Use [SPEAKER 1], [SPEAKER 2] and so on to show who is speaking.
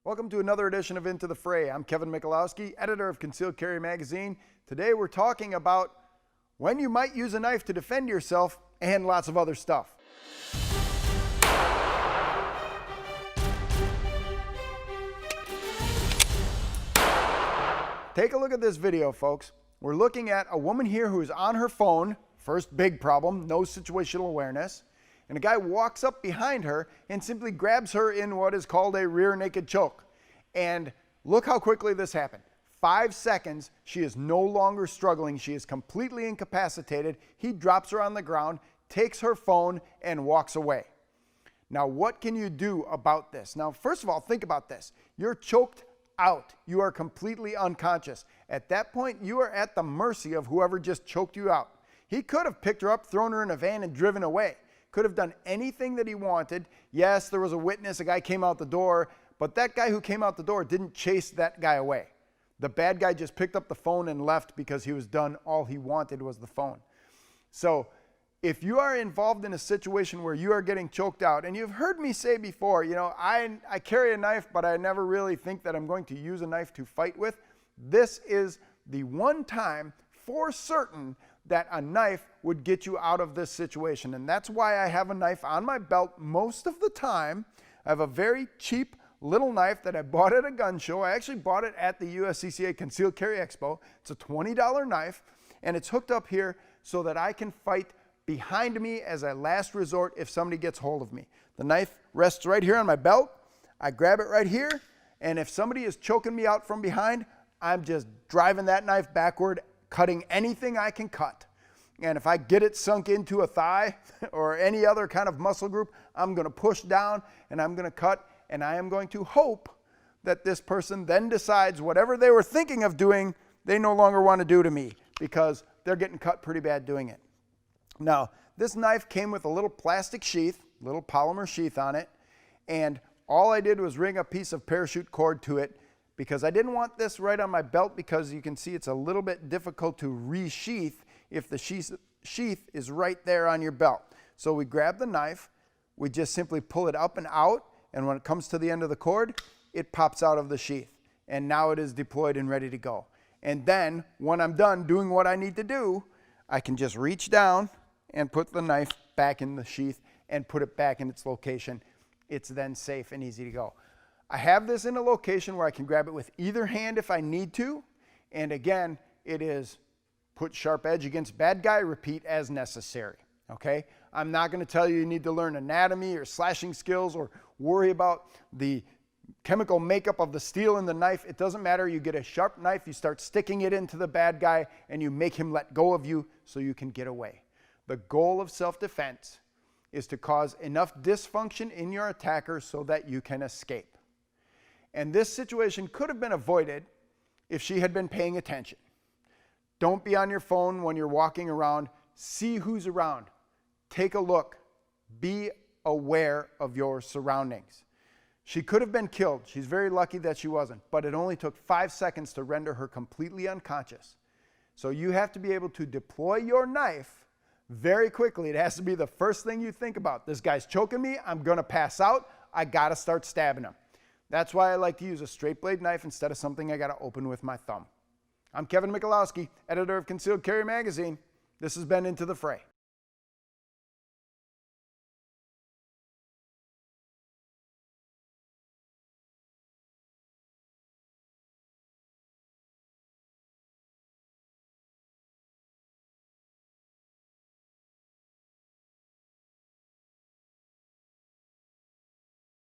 [SPEAKER 1] Welcome to another edition of Into the Fray. I'm Kevin Michalowski, editor of Concealed Carry Magazine. Today we're talking about when you might use a knife to defend yourself and lots of other stuff. Take a look at this video, folks. We're looking at a woman here who is on her phone. First big problem, no situational awareness. And a guy walks up behind her and simply grabs her in what is called a rear naked choke. And look how quickly this happened. 5 seconds, she is no longer struggling. She is completely incapacitated. He drops her on the ground, takes her phone, and walks away. Now, what can you do about this? Now, first of all, think about this. You're choked out. You are completely unconscious. At that point, you are at the mercy of whoever just choked you out. He could have picked her up, thrown her in a van, and driven away. Could have done anything that he wanted. Yes, there was a witness, a guy came out the door, but that guy who came out the door didn't chase that guy away. The bad guy just picked up the phone and left because he was done. All he wanted was the phone. So if you are involved in a situation where you are getting choked out, and you've heard me say before, you know, I carry a knife, but I never really think that I'm going to use a knife to fight with. This is the one time for certain that a knife would get you out of this situation. And that's why I have a knife on my belt most of the time. I have a very cheap little knife that I bought at a gun show. I actually bought it at the USCCA Concealed Carry Expo. It's a $20 knife, and it's hooked up here so that I can fight behind me as a last resort if somebody gets hold of me. The knife rests right here on my belt. I grab it right here, and if somebody is choking me out from behind, I'm just driving that knife backward, cutting anything I can cut. And if I get it sunk into a thigh or any other kind of muscle group, I'm going to push down and I'm going to cut, and I am going to hope that this person then decides whatever they were thinking of doing, they no longer want to do to me because they're getting cut pretty bad doing it. Now, this knife came with a little plastic sheath, little polymer sheath on it, and all I did was ring a piece of parachute cord to it because I didn't want this right on my belt because you can see it's a little bit difficult to resheath if the sheath is right there on your belt. So we grab the knife, we just simply pull it up and out, and when it comes to the end of the cord, it pops out of the sheath. And now it is deployed and ready to go. And then when I'm done doing what I need to do, I can just reach down and put the knife back in the sheath and put it back in its location. It's then safe and easy to go. I have this in a location where I can grab it with either hand if I need to. And again, it is put sharp edge against bad guy, repeat as necessary, okay? I'm not going to tell you you need to learn anatomy or slashing skills or worry about the chemical makeup of the steel in the knife. It doesn't matter. You get a sharp knife, you start sticking it into the bad guy, and you make him let go of you so you can get away. The goal of self-defense is to cause enough dysfunction in your attacker so that you can escape. And this situation could have been avoided if she had been paying attention. Don't be on your phone when you're walking around. See who's around. Take a look. Be aware of your surroundings. She could have been killed. She's very lucky that she wasn't, but it only took 5 seconds to render her completely unconscious. So you have to be able to deploy your knife very quickly. It has to be the first thing you think about. This guy's choking me. I'm going to pass out. I got to start stabbing him. That's why I like to use a straight blade knife instead of something I got to open with my thumb. I'm Kevin Michalowski, editor of Concealed Carry Magazine. This has been Into the Fray.